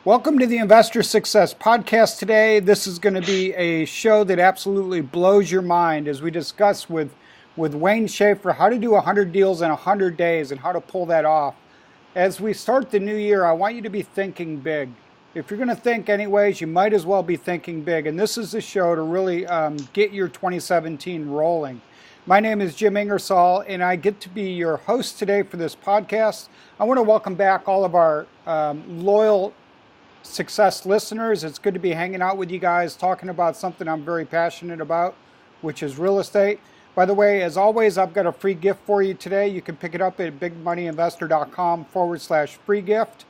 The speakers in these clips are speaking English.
Welcome to the Investor Success Podcast today. This is going to be a show that absolutely blows your mind as we discuss with Wayne Schaefer how to do 100 deals in 100 days and how to pull that off. As we start the new year, I want you to be thinking big. If you're going to think anyways, you might as well be thinking big. And this is the show to really get your 2017 rolling. My name is Jim Ingersoll, and I get to be your host today for this podcast. I want to welcome back all of our loyal success listeners. It's good to be hanging out with you guys, talking about something I'm very passionate about, which is real estate. By the way, as always, I've got a free gift for you today. You can pick it up at bigmoneyinvestor.com/free gift.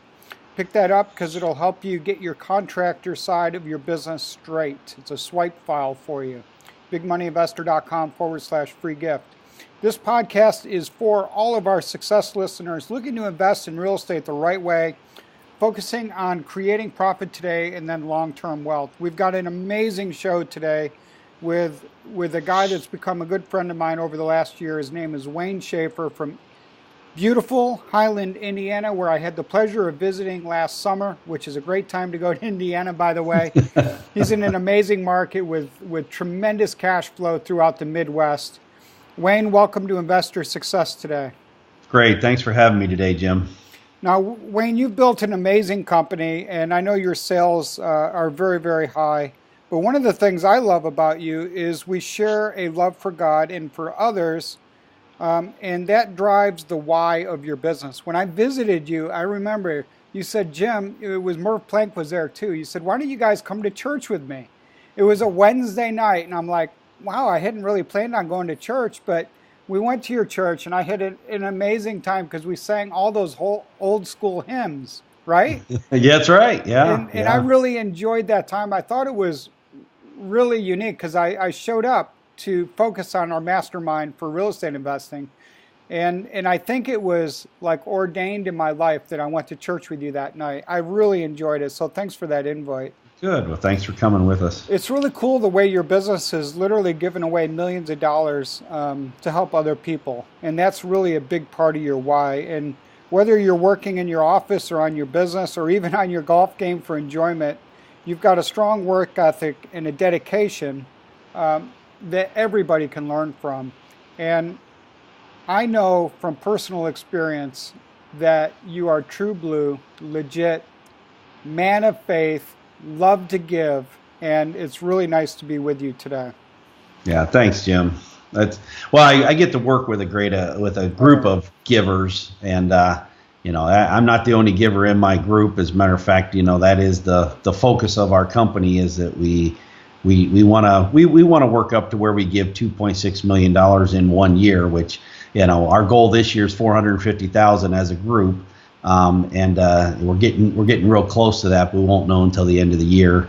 Pick that up because it'll help you get your contractor side of your business straight. It's a swipe file for you. bigmoneyinvestor.com/free gift. This podcast is for all of our success listeners looking to invest in real estate the right way, focusing on creating profit today and then long-term wealth. We've got an amazing show today with a guy that's become a good friend of mine over the last year. His name is Wayne Schaefer from beautiful Highland, Indiana, where I had the pleasure of visiting last summer, which is a great time to go to Indiana, by the way. He's in an amazing market with tremendous cash flow throughout the Midwest. Wayne, welcome to Investor Success today. Great. Thanks for having me today, Jim. Now, Wayne, you've built an amazing company, and I know your sales are very, very high. But one of the things I love about you is we share a love for God and for others, and that drives the why of your business. When I visited you, I remember you said, Jim, it was Murph Plank was there too. You said, why don't you guys come to church with me? It was a Wednesday night, and I'm like, wow, I hadn't really planned on going to church, but we went to your church, and I had an amazing time because we sang all those whole old school hymns, right? Yeah, that's right. Yeah. And I really enjoyed that time. I thought it was really unique because I showed up to focus on our mastermind for real estate investing. And I think it was like ordained in my life that I went to church with you that night. I really enjoyed it. So thanks for that invite. Good. Well, thanks for coming with us. It's really cool the way your business has literally given away millions of dollars to help other people. And that's really a big part of your why. And whether you're working in your office or on your business or even on your golf game for enjoyment, you've got a strong work ethic and a dedication that everybody can learn from. And I know from personal experience that you are true blue, legit, man of faith, love to give, and it's really nice to be with you today. Yeah, thanks, Jim. I get to work with a group of givers, and I'm not the only giver in my group. As a matter of fact, that is the focus of our company is that we want to work up to where we give $2.6 million in 1 year, which our goal this year is $450,000 as a group. And we're getting real close to that, but we won't know until the end of the year.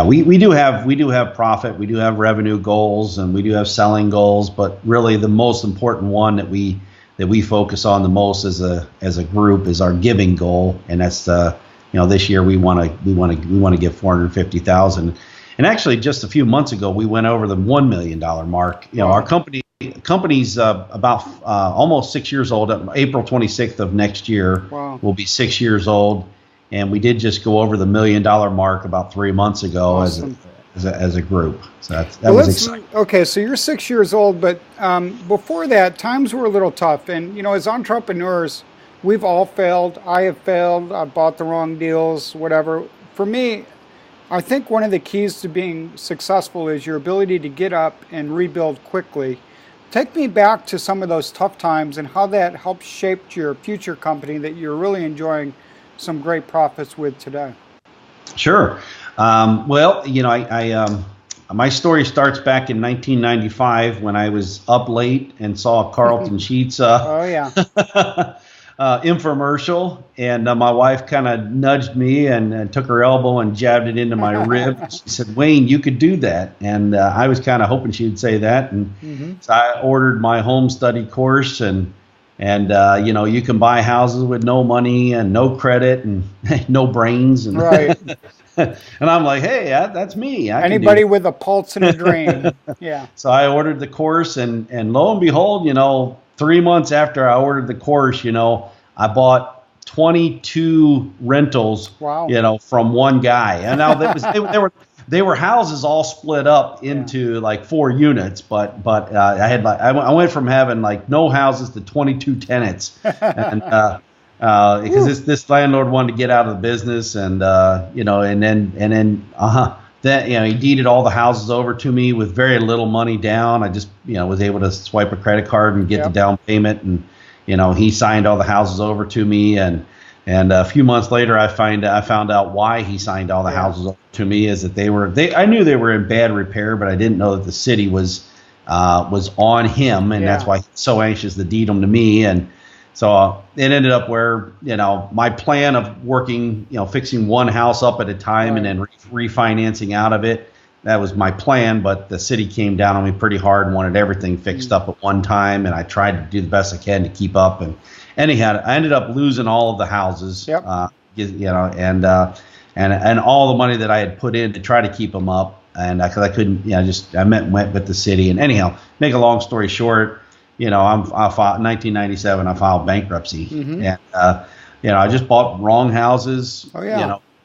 We do have profit, we do have revenue goals, and we do have selling goals. But really, the most important one that we focus on the most as a group is our giving goal, and that's this year we want to give $450,000. And actually, just a few months ago, we went over the $1 million mark. Our company's about almost 6 years old. April 26th of next year will be 6 years old, and we did just go over the $1 million mark about 3 months ago. Awesome. as a group. So that was exciting. Okay, so you're 6 years old, but before that, times were a little tough. And as entrepreneurs, we've all failed. I have failed. I bought the wrong deals, whatever. For me, I think one of the keys to being successful is your ability to get up and rebuild quickly. Take me back to some of those tough times and how that helped shape your future company that you're really enjoying some great profits with today. Sure. My story starts back in 1995 when I was up late and saw Carlton Sheets infomercial, and my wife kind of nudged me and took her elbow and jabbed it into my rib. She said, Wayne, you could do that. And I was kind of hoping she would say that. And so I ordered my home study course, and you can buy houses with no money and no credit and no brains. And right. And I'm like, hey, that's me. Anybody with a pulse and a dream. Yeah. So I ordered the course, and lo and behold, 3 months after I ordered the course, I bought 22 rentals, Wow. from one guy. And now they were houses all split up into like 4 units, but I went from having like no houses to 22 tenants, and because this landlord wanted to get out of the business, and then he deeded all the houses over to me with very little money down. I just was able to swipe a credit card and get the down payment, and he signed all the houses over to me, and a few months later I found out why he signed all the houses over to me is that I knew they were in bad repair, but I didn't know that the city was on him, and that's why he's so anxious to deed them to me. And so it ended up where my plan of working, fixing one house up at a time and then refinancing out of it, that was my plan. But the city came down on me pretty hard and wanted everything fixed up at one time, and I tried to do the best I can to keep up. And anyhow, I ended up losing all of the houses, and all the money that I had put in to try to keep them up, and because I couldn't, I went with the city. And anyhow, make a long story short, I filed in 1997. I filed bankruptcy, and I just bought wrong houses.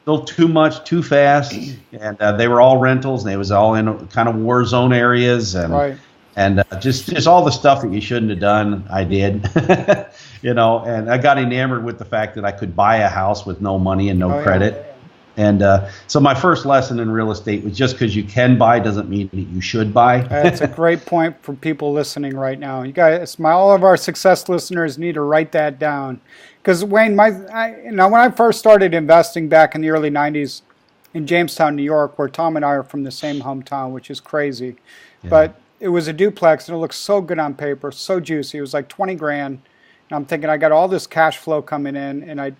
Built too much, too fast, and they were all rentals, and they was all in kind of war zone areas, and just all the stuff that you shouldn't have done. I did, and I got enamored with the fact that I could buy a house with no money and no credit. And so my first lesson in real estate was just because you can buy doesn't mean that you should buy. That's a great point for people listening right now. You guys, all of our success listeners need to write that down. Because Wayne, when I first started investing back in the early 90s in Jamestown, New York, where Tom and I are from the same hometown, which is crazy. Yeah. But it was a duplex, and it looked so good on paper, so juicy. It was like 20 grand. And I'm thinking, I got all this cash flow coming in, and I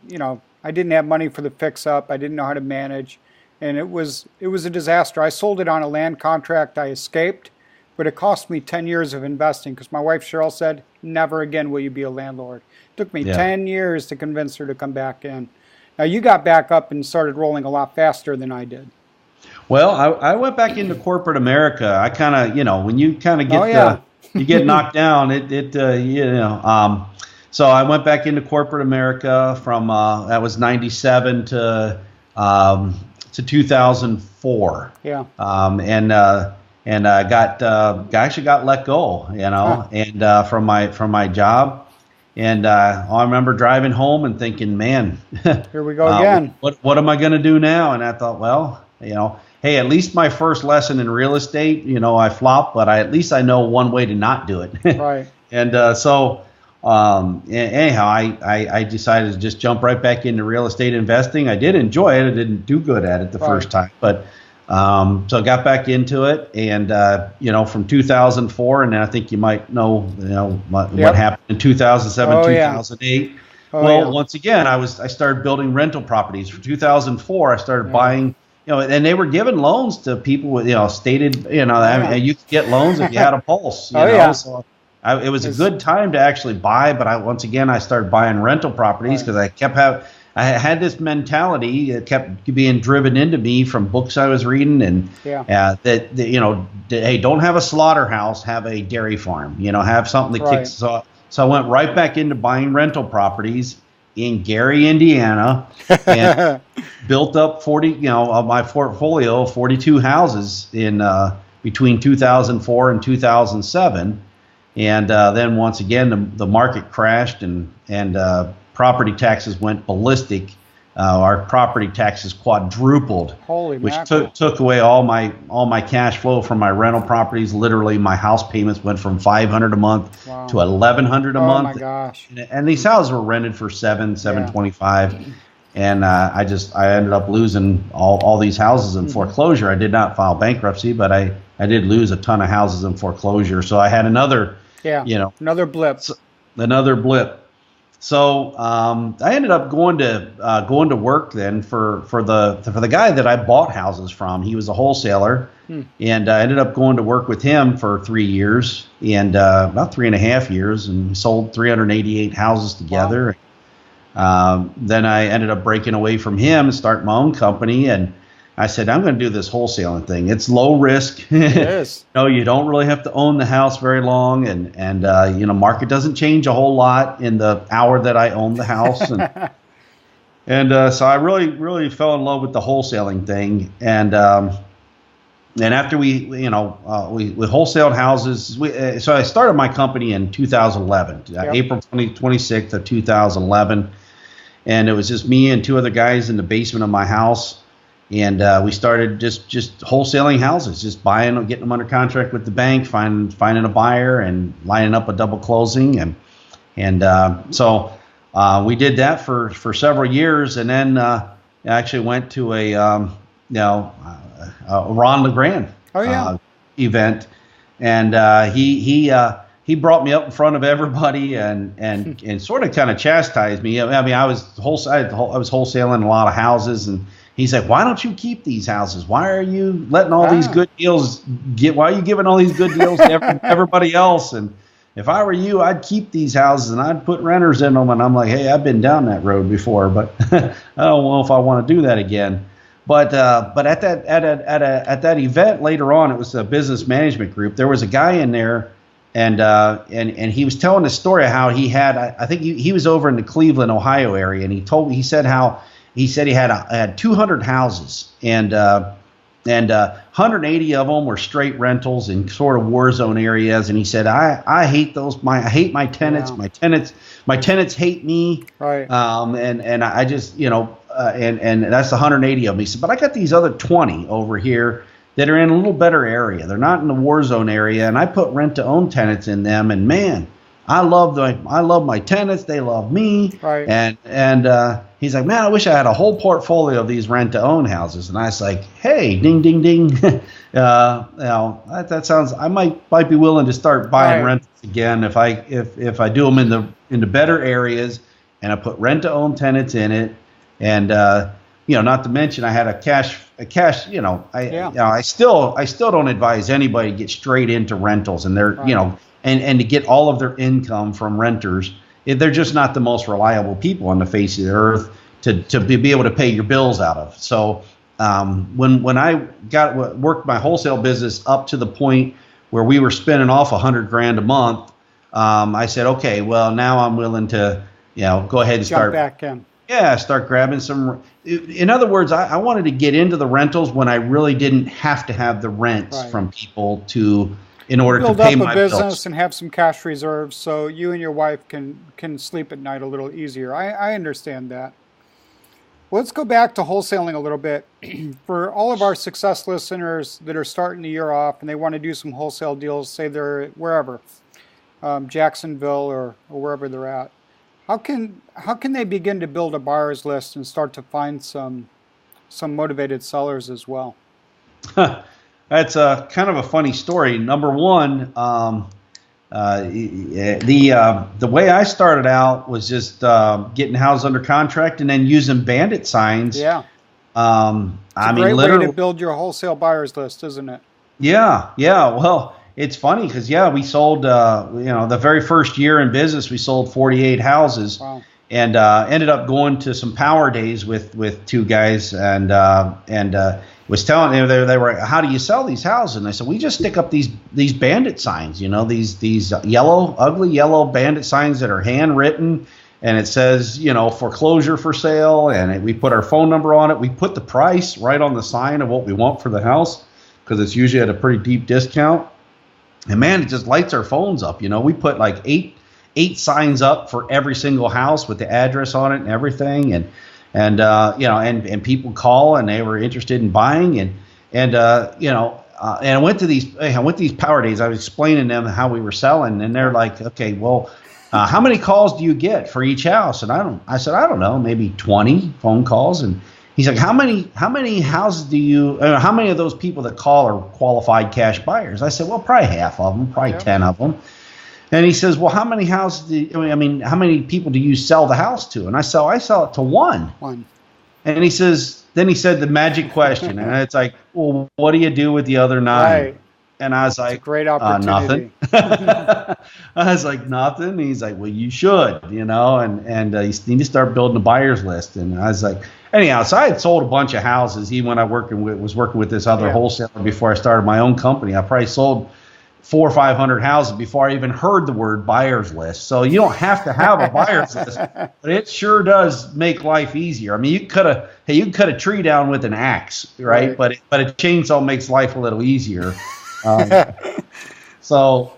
didn't have money for the fix up. I didn't know how to manage, and it was a disaster. I sold it on a land contract. I escaped, but it cost me 10 years of investing because my wife Cheryl said, "Never again will you be a landlord." It took me 10 years to convince her to come back in. Now you got back up and started rolling a lot faster than I did. Well, I went back into corporate America. I kind of, when you kind of get you get knocked down, So I went back into corporate America from that was 97 to 2004. Yeah. And I actually got let go, and from my job. And I remember driving home and thinking, man, here we go again. What am I going to do now? And I thought, well, hey, at least my first lesson in real estate, I flopped, but at least I know one way to not do it. Right. And anyhow, I decided to just jump right back into real estate investing. I did enjoy it. I didn't do good at it the first time, but so I got back into it, and from 2004, and then I think you might know, what happened in 2007, 2008. Once again, I started building rental properties. For 2004, I started buying. And they were giving loans to people with, stated, I mean, you could get loans if you had a pulse. So it was a good time to actually buy, but I started buying rental properties because I had this mentality that kept being driven into me from books I was reading, and hey, don't have a slaughterhouse, have a dairy farm, have something that kicks us off. So I went right back into buying rental properties in Gary, Indiana, and built up 40, of my portfolio, 42 houses in between 2004 and 2007. And then once again, the market crashed, and property taxes went ballistic. Our property taxes quadrupled, which took away all my cash flow from my rental properties. Literally, my house payments went from $500 a month to $1,100 a month. Oh my gosh! And these houses were rented for $725, and I ended up losing all these houses in foreclosure. I did not file bankruptcy, but I did lose a ton of houses in foreclosure. So I had another blip. So I ended up going to work then for the guy that I bought houses from. He was a wholesaler, and I ended up going to work with him for 3 years, and about 3.5 years, and we sold 388 houses together. Wow. Then I ended up breaking away from him and starting my own company, and I said, I'm going to do this wholesaling thing. It's low risk. It is. You don't really have to own the house very long, and market doesn't change a whole lot in the hour that I own the house. And So I really fell in love with the wholesaling thing. And after we wholesaled houses, so I started my company in 2011, April 26th of 2011. And it was just me and two other guys in the basement of my house. And we started just wholesaling houses, just buying them, getting them under contract with the bank, finding a buyer and lining up a double closing. So we did that for several years. And then I actually went to a Ron LeGrand event. And he brought me up in front of everybody and sort of kind of chastised me. I mean, I was wholesaling a lot of houses, and he's like, "Why don't you keep these houses? Why are you letting all these good deals why are you giving all these good deals to everybody else? And if I were you, I'd keep these houses and I'd put renters in them." And I'm like, "Hey, I've been down that road before, but I don't know if I want to do that again." But at that event later on, it was a business management group. There was a guy in there, and he was telling the story of how he had, I think he was over in the Cleveland, Ohio area, and he said he had 200 houses, and 180 of them were straight rentals in sort of war zone areas. And he said, I hate those. I hate my tenants. Yeah. My tenants hate me. Right. And I just, and that's 180 of them. He said, but I got these other 20 over here that are in a little better area. They're not in the war zone area, and I put rent to own tenants in them. And man, I love my tenants. They love me. Right. And he's like, man, I wish I had a whole portfolio of these rent to own houses. And I was like, hey, ding, ding, ding. That sounds. I might be willing to start buying rentals again if I do them in the better areas, and I put rent to own tenants in it. And not to mention I had a cash. I still don't advise anybody to get straight into rentals, and they're and to get all of their income from renters. They're just not the most reliable people on the face of the earth to be able to pay your bills out of. So when I worked my wholesale business up to the point where we were spending off $100,000 a month, I said, okay, well now I'm willing to go ahead and start back in. Yeah, start grabbing some. In other words, I wanted to get into the rentals when I really didn't have to have the rents from people in order to pay my bills. Build up a business and have some cash reserves so you and your wife can sleep at night a little easier. I understand that. Well, let's go back to wholesaling a little bit. For all of our success listeners that are starting the year off and they want to do some wholesale deals, say they're wherever, Jacksonville or wherever they're at. How can they begin to build a buyer's list and start to find some motivated sellers as well? That's kind of a funny story. Number one, the way I started out was just getting houses under contract and then using bandit signs. Yeah. It's a great way to build your wholesale buyer's list, isn't it? Yeah. Well, it's funny because we sold the very first year in business we sold 48 houses. Wow. And ended up going to some power days with two guys and was telling them they were, how do you sell these houses? And I said, we just stick up these bandit signs, these ugly yellow bandit signs that are handwritten, and it says foreclosure for sale, and we put our phone number on it. We put the price right on the sign of what we want for the house because it's usually at a pretty deep discount. And man, it just lights our phones up. We put like eight signs up for every single house with the address on it and everything, and people call and they were interested in buying, and I went to these power days. I was explaining to them how we were selling, and they're like, okay, well, how many calls do you get for each house? And I said, I don't know, maybe 20 phone calls. And he's like, how many houses do you? How many of those people that call are qualified cash buyers? I said, well, probably half of them, probably 10 of them. And he says, well, how many houses how many people do you sell the house to? And I sell it to one. And he said the magic question. And it's like, well, what do you do with the other 9? Right. And I was like, great opportunity. Nothing. I was like, nothing. And he's like, well, you should, and you need to start building a buyer's list. And I was like, anyhow, so I had sold a bunch of houses even when I was working with this other wholesaler before I started my own company. I probably sold 400 or 500 houses before I even heard the word buyer's list. So you don't have to have a buyer's list, but it sure does make life easier. I mean, you can cut a tree down with an axe, right? But a chainsaw makes life a little easier. So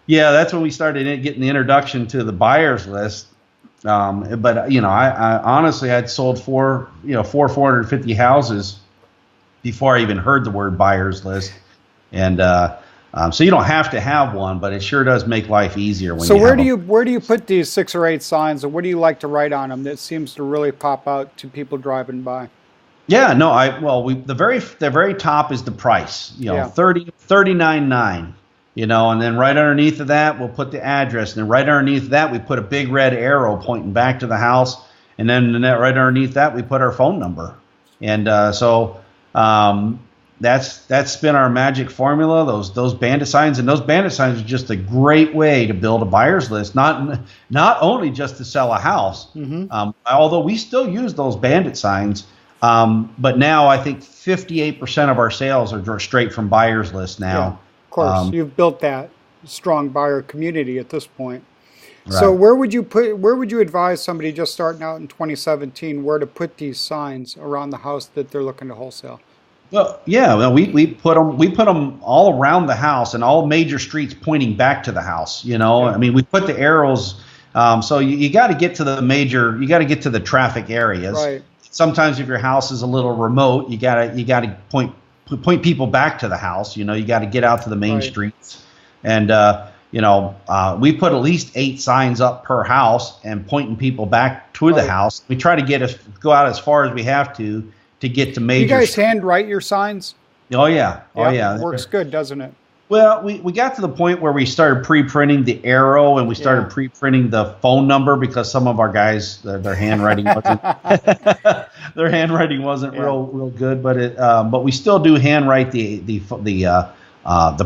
yeah, that's when we started getting the introduction to the buyer's list. But I honestly, I'd sold 450 houses before I even heard the word buyer's list. And so you don't have to have one, but it sure does make life easier when. So where do you put these 6 or 8 signs, and what do you like to write on them that seems to really pop out to people driving by? Yeah, no, the very top is the price. $39.9. And then right underneath of that we'll put the address, and then right underneath that we put a big red arrow pointing back to the house, and then right underneath that we put our phone number. And that's been our magic formula, those bandit signs. And those bandit signs are just a great way to build a buyer's list, not only just to sell a house, although we still use those bandit signs, but now I think 58% of our sales are straight from buyer's list now. Yeah, of course, you've built that strong buyer community at this point. Right. So where would you advise somebody just starting out in 2017 where to put these signs around the house that they're looking to wholesale? Well, yeah, we put them all around the house and all major streets pointing back to the house. I mean, we put the arrows. So you got to get to you got to get to the traffic areas. Right. Sometimes if your house is a little remote, you got to point people back to the house. You got to get out to the main streets, and we put at least 8 signs up per house and pointing people back to the house. We try to go out as far as we have to get to major. You guys hand write your signs? Oh yeah. It works good, doesn't it? Well, we got to the point where we started pre-printing the arrow, and we started pre-printing the phone number because some of our guys their handwriting wasn't real good, but we still do handwrite the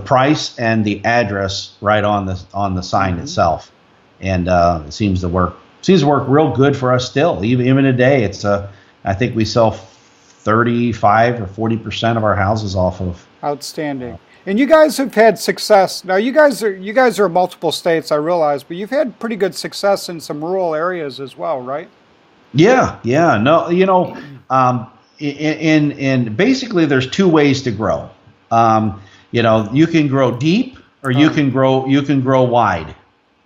price and the address right on the sign itself, and it seems to work real good for us still. Even today, it's I think we sell 35 or 40% of our houses off of. Outstanding. And you guys have had success. Now you guys are in multiple states, I realize, but you've had pretty good success in some rural areas as well, right? Yeah. No, in basically there's 2 ways to grow. You can grow deep or you can grow wide.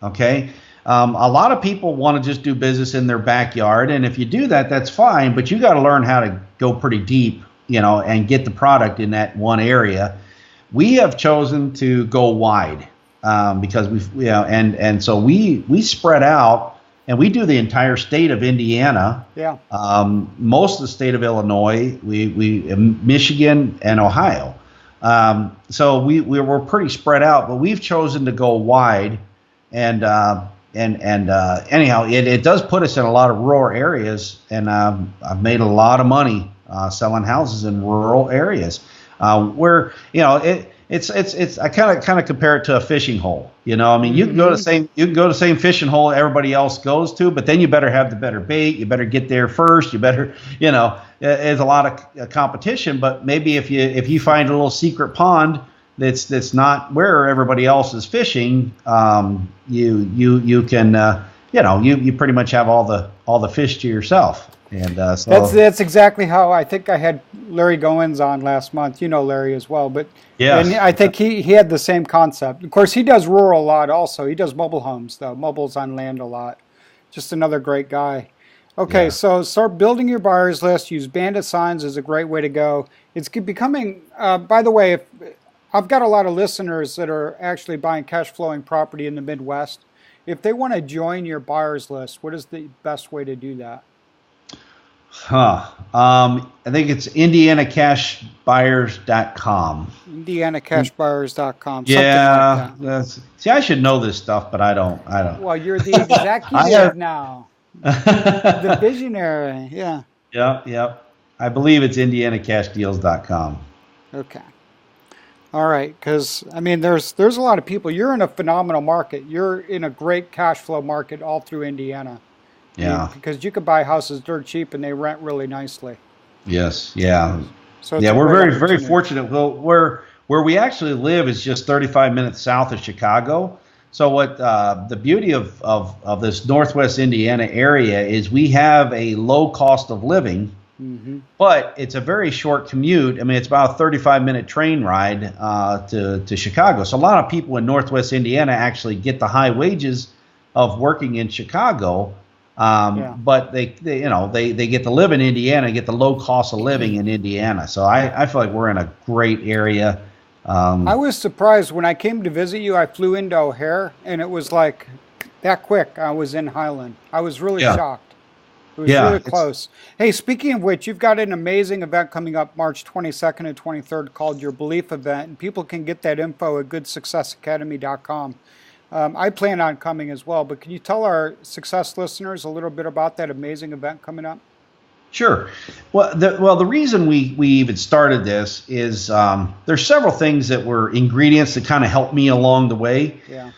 Okay. A lot of people want to just do business in their backyard, and if you do that, that's fine. But you got to learn how to go pretty deep, and get the product in that one area. We have chosen to go wide because so we spread out, and we do the entire state of Indiana. Yeah. Most of the state of Illinois, we Michigan and Ohio. So we're pretty spread out, but we've chosen to go wide, and anyhow, it does put us in a lot of rural areas, and I've made a lot of money selling houses in rural areas. Where it's I kind of compare it to a fishing hole. I mean, you can go to the same fishing hole everybody else goes to, but then you better have the better bait. You better get there first. You better, there's a lot of competition. But maybe if you find a little secret pond that's not where everybody else is fishing, you can you pretty much have all the fish to yourself. And so that's exactly how I think I had Larry Goins on last month. You know Larry as well, but yes. And I think he had the same concept. Of course, he does rural a lot also. He does mobile homes though, mobiles on land a lot. Just another great guy. Okay, so start building your buyers list. Use bandit signs is a great way to go. It's becoming. By the way, I've got a lot of listeners that are actually buying cash flowing property in the Midwest. If they want to join your buyers list, what is the best way to do that? I think it's indianacashbuyers.com. indianacashbuyers.com. Yeah. Like see, I should know this stuff, but I don't. Well, you're the executive now. The visionary. Yeah. Yep. I believe it's indianacashdeals.com. Okay. All right, because I mean, there's a lot of people. You're in a phenomenal market. You're in a great cash flow market all through Indiana. Yeah. Because you could buy houses dirt cheap and they rent really nicely. Yes. Yeah. So we're very fortunate. Well, we're Where we actually live is just 35 minutes south of Chicago. So what the beauty of this Northwest Indiana area is we have a low cost of living, but it's a very short commute. I mean, it's about a 35-minute train ride to Chicago. So a lot of people in Northwest Indiana actually get the high wages of working in Chicago, but they get to live in Indiana, get the low cost of living in Indiana. So I feel like we're in a great area. I was surprised when I came to visit you. I flew into O'Hare, and it was like that quick. I was in Highland. I was really shocked. It was really close. Hey, speaking of which, you've got an amazing event coming up March 22nd and 23rd called your Belief Event, and people can get that info at goodsuccessacademy.com. I plan on coming as well, but can you tell our success listeners a little bit about that amazing event coming up? Sure. Well, the reason we even started this is there's several things that were ingredients that kind of helped me along the way. Yeah.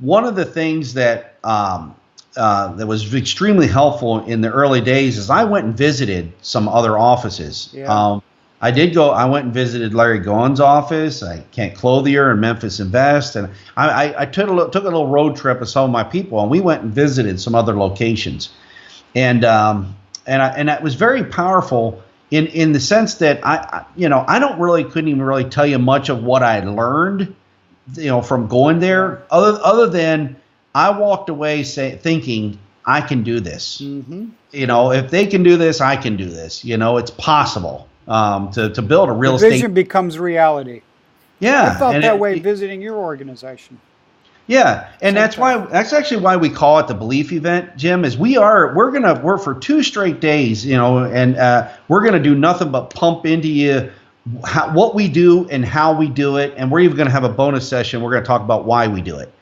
One of the things that that was extremely helpful in the early days is I went and visited some other offices. Yeah. I went and visited Larry Gowen's office, Kent Clothier and Memphis Invest, and I took a little road trip with some of my people, and we went and visited some other locations. And that was very powerful in the sense that I couldn't even really tell you much of what I had learned, from going there, other than I walked away thinking I can do this. If they can do this, I can do this. It's possible to build a real estate. Vision becomes reality. Yeah, I felt that way visiting your organization. Yeah, and that's actually why we call it the Belief Event, Jim. Is we're for 2 straight days, and we're gonna do nothing but pump into you what we do and how we do it, and we're even gonna have a bonus session. We're gonna talk about why we do it,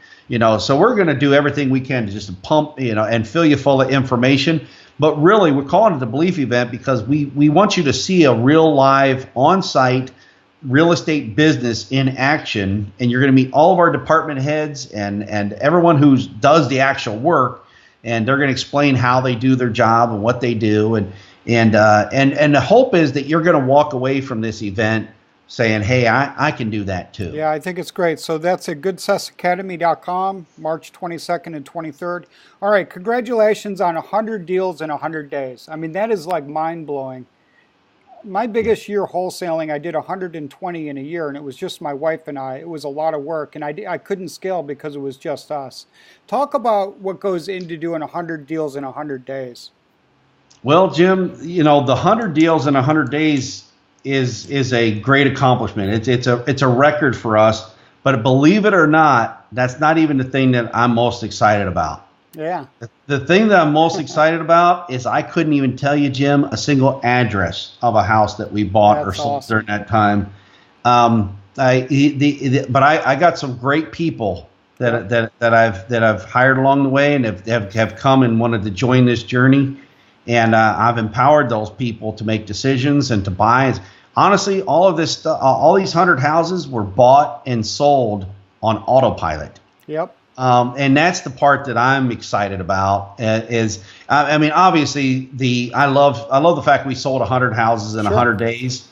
So we're gonna do everything we can to just pump, and fill you full of information. But really, we're calling it the Belief Event because we want you to see a real live on-site real estate business in action, and you're going to meet all of our department heads and everyone who does the actual work, and they're going to explain how they do their job and what they do, and the hope is that you're going to walk away from this event saying, hey, I can do that too. Yeah, I think it's great. So that's at goodsuccessacademy.com, March 22nd and 23rd. All right, congratulations on 100 deals in 100 days. I mean, that is like mind-blowing. My biggest year wholesaling, I did 120 in a year, and it was just my wife and I. It was a lot of work, and I couldn't scale because it was just us. Talk about what goes into doing 100 deals in 100 days. Well, Jim, the 100 deals in 100 days is a great accomplishment. It's a record for us, but believe it or not, that's not even the thing that I'm most excited about. Yeah. The thing that I'm most excited about is I couldn't even tell you, Jim, a single address of a house that we bought or sold during that time. But I got some great people that I've hired along the way and have come and wanted to join this journey, and I've empowered those people to make decisions and to buy. Honestly, all of this stuff, all these 100 houses were bought and sold on autopilot. Yep. And that's the part that I'm excited about. Obviously, I love the fact we sold 100 houses in 100 days.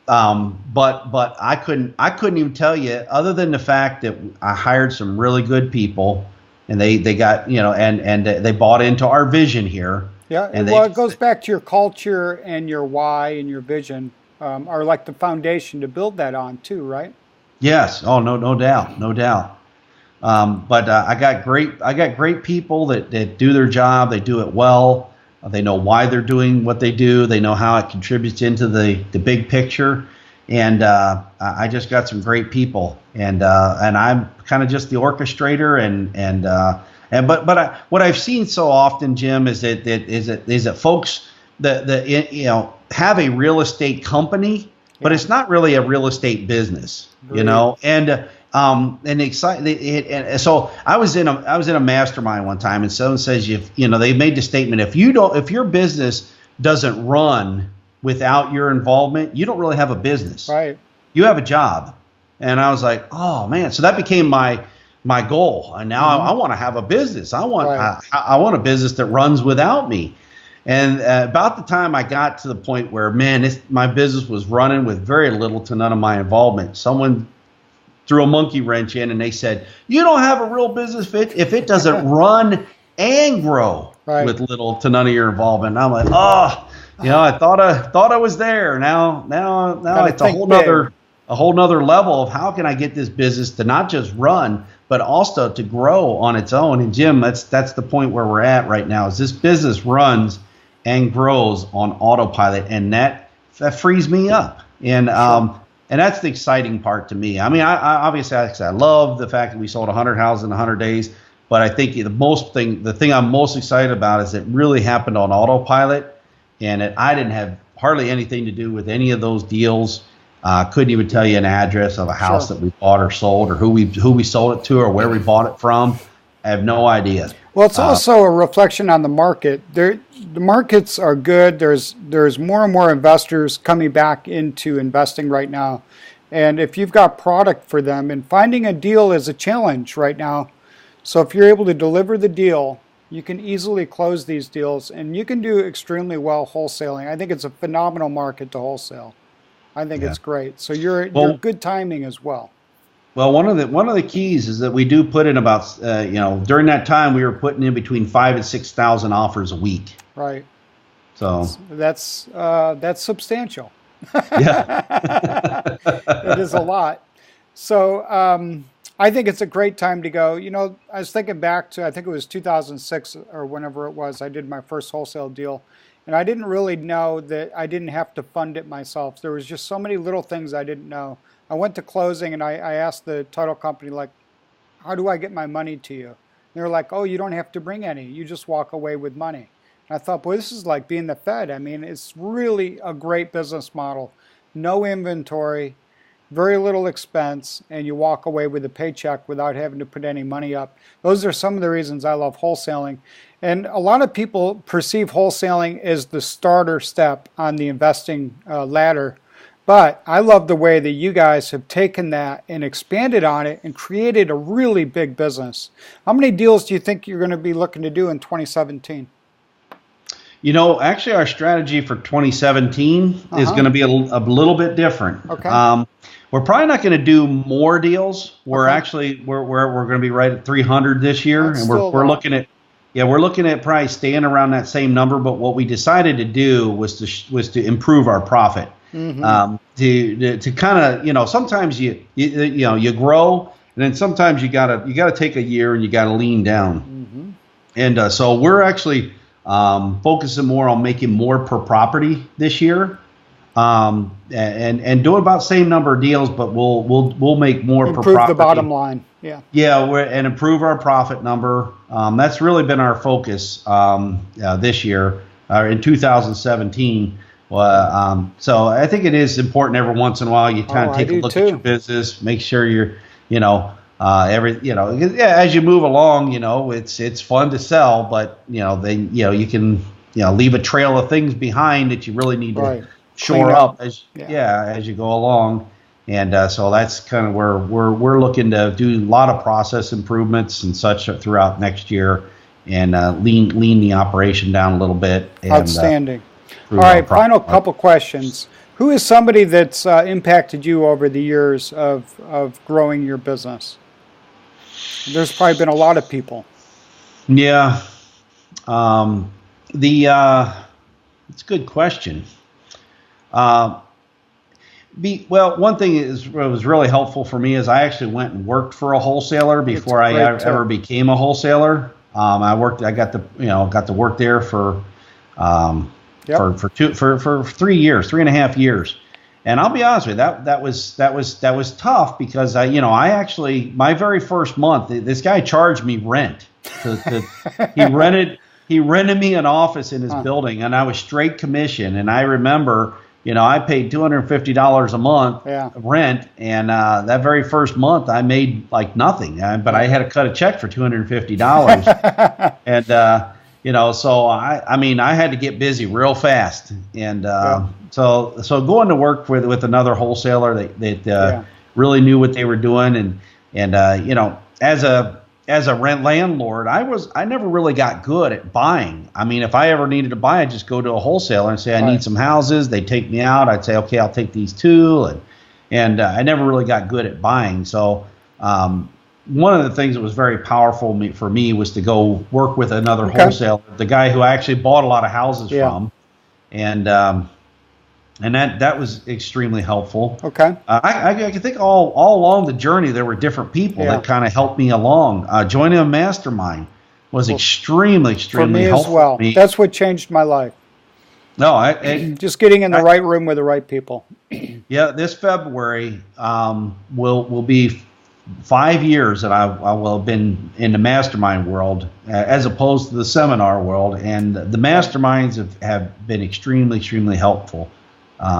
But I couldn't even tell you, other than the fact that I hired some really good people, and they got and they bought into our vision here. Yeah, and it goes back to your culture and your why and your vision are like the foundation to build that on too, right? Yes. Oh, no doubt. But I got great people that do their job. They do it well. They know why they're doing what they do. They know how it contributes into the big picture. And I just got some great people. And I'm kind of just the orchestrator. But what I've seen so often, Jim, is that folks that have a real estate company, but it's not really a real estate business, And so I was in a mastermind one time, and someone says, they made the statement, if your business doesn't run without your involvement, you don't really have a business. Right. You have a job. And I was like, oh man. So that became my goal. And now I want to have a business. I want a business that runs without me. And about the time I got to the point where, man, my business was running with very little to none of my involvement, someone threw a monkey wrench in and they said, you don't have a real business if it doesn't run and grow with little to none of your involvement. And I'm like, oh, I thought I was there. Now it's a whole nother level of how can I get this business to not just run, but also to grow on its own. And Jim, that's the point where we're at right now. Is this business runs and grows on autopilot, and that frees me up. And and that's the exciting part to me. I mean, I obviously I love the fact that we sold 100 houses in 100 days, but I think the thing I'm most excited about is it really happened on autopilot, and I didn't have hardly anything to do with any of those deals. Couldn't even tell you an address of a house that we bought or sold, or who we sold it to, or where we bought it from. I have no idea. Well, it's also a reflection on the market. The markets are good. There's more and more investors coming back into investing right now. And if you've got product for them, and finding a deal is a challenge right now. So if you're able to deliver the deal, you can easily close these deals, and you can do extremely well wholesaling. I think it's a phenomenal market to wholesale. I think it's great. So you're good timing as well. Well, one of the keys is that we do put in about during that time we were putting in between 5,000 and 6,000 offers a week. Right. So that's substantial. Yeah. It is a lot. So I think it's a great time to go. I was thinking back to, I think it was 2006 or whenever it was, I did my first wholesale deal. And I didn't really know that I didn't have to fund it myself. There was just so many little things I didn't know. I went to closing and I asked the title company, like, how do I get my money to you? And they're like, oh, you don't have to bring any. You just walk away with money. And I thought, boy, this is like being the Fed. I mean, it's really a great business model. No inventory, very little expense, and you walk away with a paycheck without having to put any money up. Those are some of the reasons I love wholesaling. And a lot of people perceive wholesaling as the starter step on the investing ladder. But I love the way that you guys have taken that and expanded on it and created a really big business. How many deals do you think you're going to be looking to do in 2017? Actually, our strategy for 2017 is going to be a little bit different. Okay. We're probably not going to do more deals. We're going to be right at 300 this year, and we're looking at probably staying around that same number. But what we decided to do was to improve our profit. Mm-hmm. To kind of sometimes you grow, and then sometimes you gotta take a year and you gotta lean down. Mm-hmm. And so we're actually focusing more on making more per property this year, and doing about the same number of deals, but we'll make more per property. Improve the bottom line. And improve our profit number. That's really been our focus this year in 2017. So I think it is important every once in a while you kind of take a look at your business, make sure you're, as you move along, it's fun to sell, but then you can leave a trail of things behind that you really need to shore up as you go along. And so that's kind of where we're looking to do a lot of process improvements and such throughout next year, and lean the operation down a little bit. And, outstanding. All right, final couple questions. Who is somebody that's impacted you over the years of growing your business? There's probably been a lot of people. Yeah. It's a good question. One thing was really helpful for me is I actually went and worked for a wholesaler before I ever became a wholesaler. I got to work there for 3.5 years, and I'll be honest with you, that was tough because I actually, my very first month, this guy charged me rent. He rented me an office in his building, and I was straight commission. And I remember, I paid $250 a month rent, and that very first month I made like nothing. But I had to cut a check for $250, and so I had to get busy real fast, and so going to work with another wholesaler that really knew what they were doing, and as as a rent landlord, I never really got good at buying. I mean, if I ever needed to buy, I'd just go to a wholesaler and say, I need some houses. They'd take me out. I'd say, okay, I'll take these two. And I never really got good at buying. So one of the things that was very powerful for me was to go work with another wholesaler, the guy who I actually bought a lot of houses from. And that was extremely helpful. Okay. I think all along the journey there were different people that kind of helped me along. Joining a mastermind was extremely helpful as well. For me. That's what changed my life. No, just getting in the right room with the right people. Yeah, this February will be 5 years that I will have been in the mastermind world as opposed to the seminar world, and the masterminds have been extremely helpful.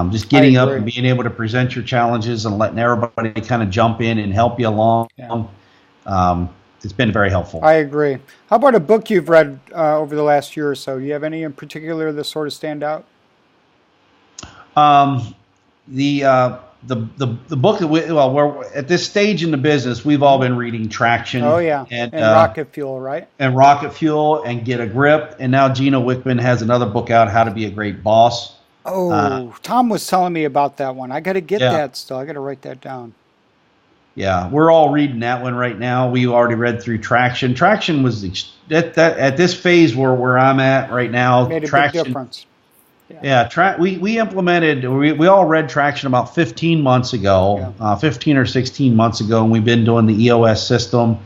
Just getting up and being able to present your challenges and letting everybody kind of jump in and help you along. Yeah. It's been very helpful. I agree. How about a book you've read over the last year or so? Do you have any in particular that sort of stand out? The book that we're at this stage in the business, we've all been reading Traction. Oh yeah, and Rocket Fuel, right? And Rocket Fuel and Get a Grip, and now Gino Wickman has another book out, How to Be a Great Boss. Oh, Tom was telling me about that one. I got to get that still. I got to write that down. Yeah, we're all reading that one right now. We already read through Traction. Traction was at this phase where I'm at right now. Made a Traction, big difference. We implemented. We all read Traction about 15 months ago, 15 or 16 months ago, and we've been doing the EOS system,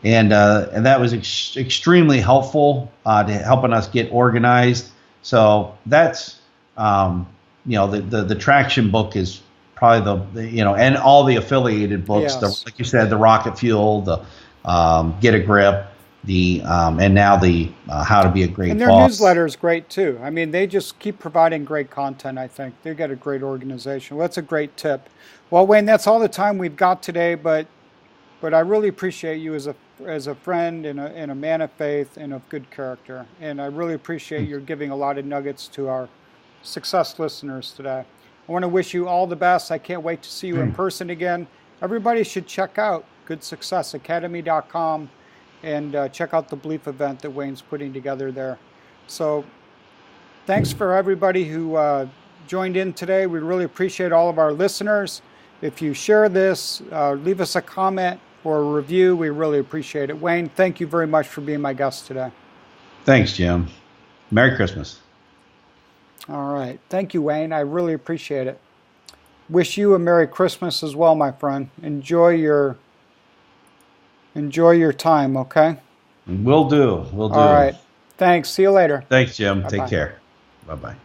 and that was extremely helpful to helping us get organized. So that's the Traction book is probably and all the affiliated books, like you said, the Rocket Fuel, the Get a Grip, and now the How to Be a Great Boss. And their newsletter is great too. I mean, they just keep providing great content. I think they've got a great organization. Well, that's a great tip. Well, Wayne, that's all the time we've got today. But I really appreciate you as a friend and a man of faith and of good character. And I really appreciate your giving a lot of nuggets to our success listeners today. I want to wish you all the best. I can't wait to see you in person again. Everybody should check out GoodSuccessAcademy.com and check out the Belief event that Wayne's putting together there. So thanks for everybody who joined in today. We really appreciate all of our listeners. If you share this, leave us a comment or a review. We really appreciate it. Wayne, thank you very much for being my guest today. Thanks, Jim. Merry Christmas. All right. Thank you, Wayne. I really appreciate it. Wish you a Merry Christmas as well, my friend. Enjoy your time, okay? Will do. All right. Thanks. See you later. Thanks, Jim. Bye-bye. Take care. Bye-bye.